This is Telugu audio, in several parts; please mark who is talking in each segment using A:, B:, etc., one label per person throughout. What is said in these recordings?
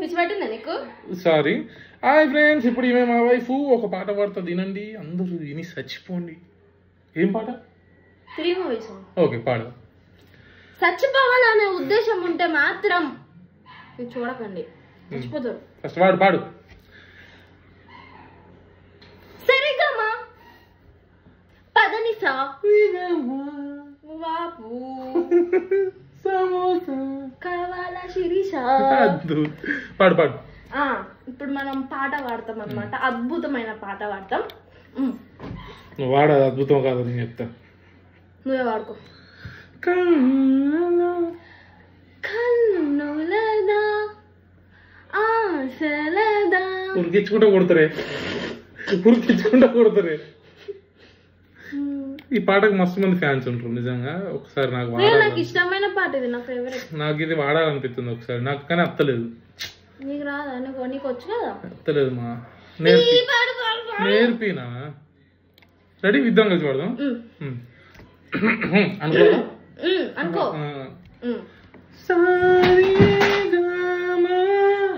A: పిచ్చి పట్టిందా నీకు?
B: సారీ. హాయ్ ఫ్రెండ్స్, ఇప్పుడు ఈమె మా వైఫ్ ఒక పాట పాడుతుంది, వినండి, అందరూ విని చచ్చిపోండి. ఏం పాట?
A: 3 మూవీస్.
B: ఓకే, పాడు.
A: చచ్చిపోవాలనే ఉద్దేశం ఉంటే మాత్రం ఇది చూడకండి, చచ్చిపోతారు.
B: ఫస్ట్ పాడు పాడు.
A: సరిగమా పదనిసా వాపు కావాల శిరీష.
B: పాడు పాడు.
A: ఇప్పుడు మనం పాట పాడతాం అన్నమాట, అద్భుతమైన పాట పాడతాం.
B: నువ్వు వాడదు, అద్భుతం కాదు, నేను చెప్తా.
A: నువ్వే వాడుకో. కన్నులదా ఆశలదా.
B: ఉరికించుకుంటా కొడతారే, ఉరికించుకుంటా కొడతారే. ఈ పాటకు మస్తు మంది ఫ్యాన్స్ ఉంటారు నిజంగా. ఒకసారి నాకు
A: ఇష్టమైన పాట, ఇది నా ఫేవరెట్.
B: నాకు ఇది వాడాలనిపిస్తుంది ఒకసారి, నాకు కానీ అత్తలేదు.
A: నీకు రాదా? నీకు వచ్చు కదా.
B: అత్తలేదు మా, నేర్పినా. రెడీ, ఇద్దాం కలిసి వాడదాం.
A: అనుకో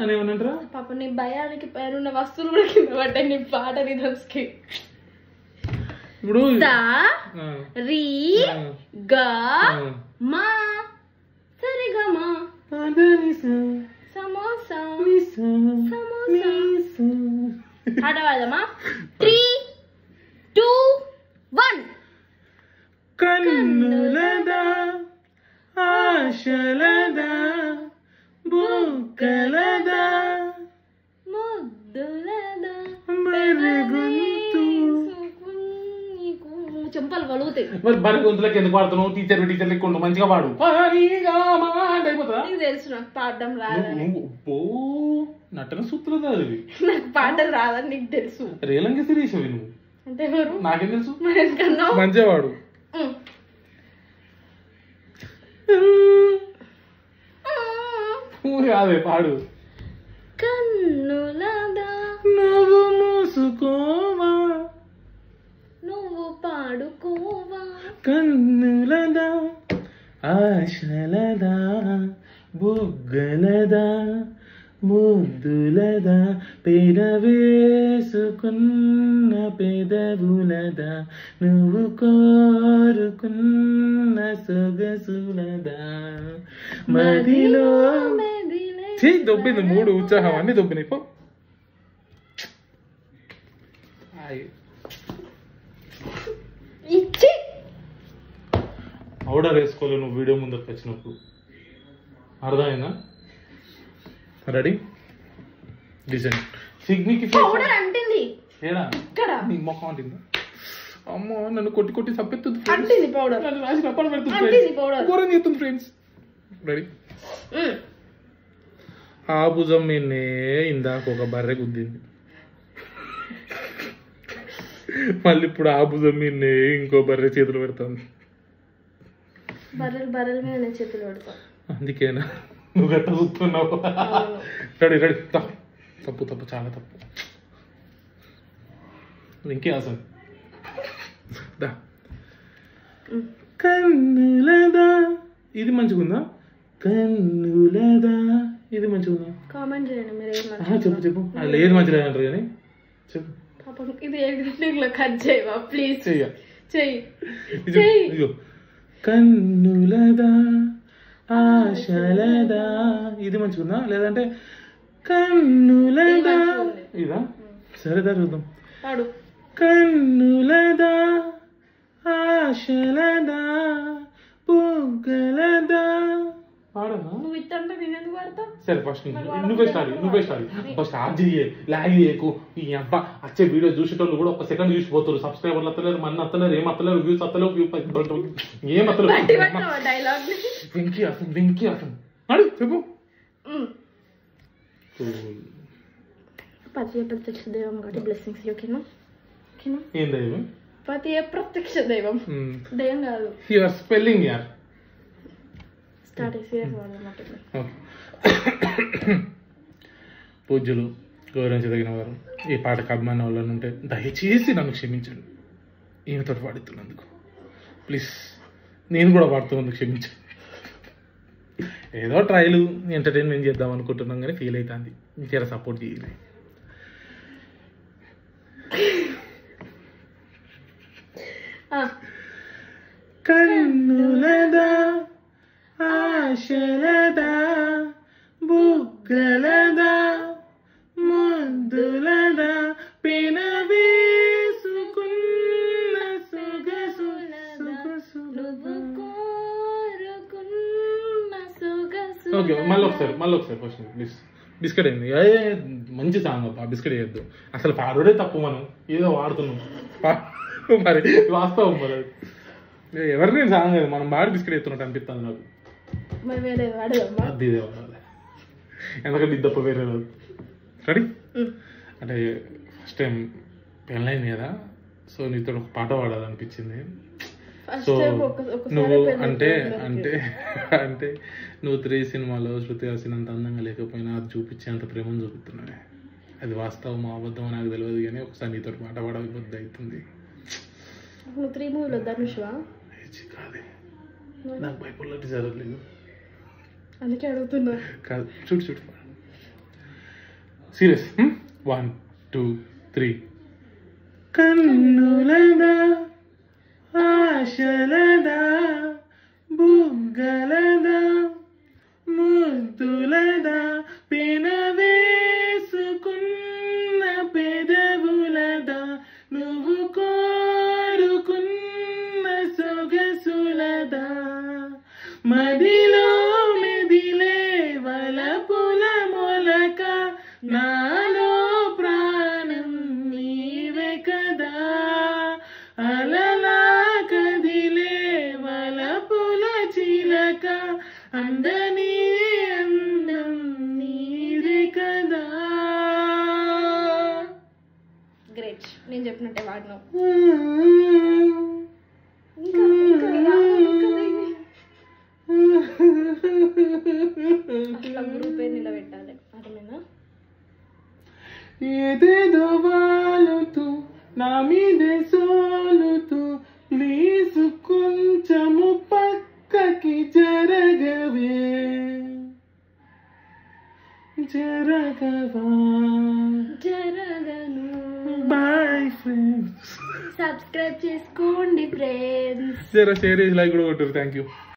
B: అని ఏమన్నారా
A: పాప, నీ భయానికి పైన వస్తువులు కూడా కింద పడ్డాయి నీ పాట రిథమ్స్కి.
B: ఇప్పుడు
A: రీ గా మా సరిగమా సమోసా పాట పాడదామా? 3, 2, 1.
B: కన్నులదా ఆశలదా బుక్కలదా
A: ముద్దులదా చెంపలు వలుగుతాయి.
B: మరి బరి గొంతులకి ఎందుకు పాడుతున్నావు? టీచర్ లెక్క మంచిగా పాడు.
A: నీకు తెలుసు నాకు పాడడం రాదు.
B: నటన సూత్రదా అది.
A: నాకు పాటలు రాదని నీకు తెలుసు.
B: రేలంగి శిరీషవి నువ్వు
A: అంటే ఎవరు?
B: నాకేం తెలుసు. మంచిగా వాడు. అదే పాడు.
A: కన్నులదా
B: నువ్వు మూసుకోవా,
A: నువ్వు పాడుకోవా.
B: కన్నులదా ఆశలదా బుగ్గలదా ముద్దులదా పెదవేసుకున్న పెదవులదా నువ్వు కోరుకున్న సొగసులదా మదిలో. దొబ్బింది మూడు, ఉత్సాహం అన్ని దొబ్బినాయి. పో
A: ఇచ్చి
B: ఆర్డర్ వేసుకోవాలి నువ్వు వీడియో ముందరకు వచ్చినప్పుడు, అర్థమైందా? రెడీ, డిజైన్
A: పౌడర్ అంటింది
B: ఏడా
A: ఇక్కడ
B: నీ మొహం అంటిందా? అమ్మో, నన్ను కొట్టి కొట్టి చంపెత్తుంది.
A: అంటింది పౌడర్,
B: నన్ను రాసి రప్పలు పెడుతుంది, ఘోరం చేస్తుంది ఫ్రెండ్స్. రెడీ. ఆ భుజం మీదనే ఇందాక ఒక బర్రె గుద్దింది, మళ్ళీ ఇప్పుడు ఆ భుజం మీదనే ఇంకో బర్రె చేతులు పెడతాను.
A: బర్రెల మీద నేను చేతులు పెడతాను.
B: అందుకేనా నువ్వు గట్ట చూస్తున్నావు? Ready ready. తప్పు తప్పు, చాలా తప్పు. ఇంకే అసలు కన్నులదా, ఇది మంచిగుందా? కన్నులదా, ఇది మంచిగుందా?
A: కామెంట్ చేయండి మీరు.
B: చెప్పు చెప్పు, అది ఏది మంచిగా అంటారు కానీ చెప్పు.
A: పాపం ఇది ఎడిటింగ్ లో కట్ చేయవా ప్లీజ్? చెయ్యి.
B: కన్నులదా ఆశలదా, ఇది మంచిగుందా? లేదంటే కన్నులదా, ఇదా? సరేదా చూద్దాం.
A: పాడు.
B: కన్నులదా ఆశలదా పొగలదా.
A: నువ్వు ఇట్టంటే నేను ఎందుకు వాడతా?
B: సరే ఫస్ట్ నువ్వే స్టార్ట్. ఫస్ట్ ఆర్ట్ చెయ్యి, లాగ్ చేయకు. ఈ అబ్బా వచ్చే వీడియో చూసేటోళ్ళు కూడా ఒక సెకండ్ చూసిపోతారు. సబ్స్క్రైబర్లు అత్తలేరు, మన అత్తలేరు, ఏం అత్తలేరు, వ్యూస్ అత్తలేవు, ఏం అత్తలేరు. వెంకీ అసలు అడు చెప్పు.
A: పతి ప్రత్యక్ష దైవం కాబట్టి బ్లెస్సింగ్స్. ఓకేనా?
B: ఏం దైవం?
A: పతి ప్రత్యక్ష దైవం, దైవం కాదు.
B: యువర్ స్పెల్లింగ్ యార్. పూజ్యులు, గౌరవించదగిన వారు, ఈ పాటకు అభిమానం వల్ల ఉంటే దయచేసి నన్ను క్షమించండి. ఈమెతో పాడుతున్నందుకు ప్లీజ్. నేను కూడా పాడుతున్నందుకు క్షమించండి. ఏదో ట్రైలు ఎంటర్టైన్మెంట్ చేద్దాం అనుకుంటున్నాం కానీ ఫీల్ అవుతుంది. జర సపోర్ట్ చేయాలి. కన్నులదా ఆశలదా బుగ్గలదా ముద్దులదా పెన వేసుకున్న ఓకే మళ్ళీ ఒకసారి క్వశ్చన్ ప్లీజ్. బిస్కెట్ అయింది మంచి సాంగ్ అబ్బా, బిస్కెట్ వేయద్దు అసలు. పాడుడే తప్పు, మనం ఏదో వాడుతున్నాం మరి వాస్తవం. మరి ఎవరిని సాంగ్ లేదు, మనం బాగా బిస్కెట్ ఎత్తున్నట్టు అనిపిస్తుంది నాకు. అది ఇదే వాడాలి, ఎందుకంటే ఇది తప్ప వేరే రాదు. రెడీ? అంటే ఫస్ట్ టైం పెళ్ళైంది కదా, సో నీతో ఒక పాట పాడాలనిపించింది. సో నువ్వు అంటే నువ్వు 3 సినిమాలో శృతి హాసినంత అందంగా లేకపోయినా అది చూపించేంత ప్రేమను చూపుతున్నావే. అది వాస్తవం అబద్ధం నాకు తెలియదు, కానీ ఒకసారి నీతో పాట పాడాలి బుద్ధి అవుతుంది. కాదే, నాకు బైపోలారిటీ జరగలేదు,
A: అందుకే అడుగుతున్నా.
B: కాదు, చూడు సీరియస్. 1 2 3. కన్నులదా ఆశలదా బుగ్గలదా ముద్దులదా పెన వేసుకున్న పెదవులదా నువ్వు కోరుకున్న సొగసులదా మదిలో మెదిలే వలపుల మొలక నాలో ప్రాణం నీవే కదా అలలా కదిలే వలపుల చిలక అందని అందం నీదే కదా. గ్రేట్, నేను చెప్పినట్టే వాడినావు. అట్లా గురువు పేరు నిలబెట్టాలి, అర్థమైందా? ఏదేదో వాలుతూ నా మీదే సోలుతూ ప్లీజ్ కొంచెము పక్కకి జరగవే జరగను. బాయ్ ఫ్రెండ్స్, సబ్స్క్రైబ్ చేసుకోండి ఫ్రెండ్స్. జర షేర్ చేసి లైక్ కూడా కొట్టారు. Thank you.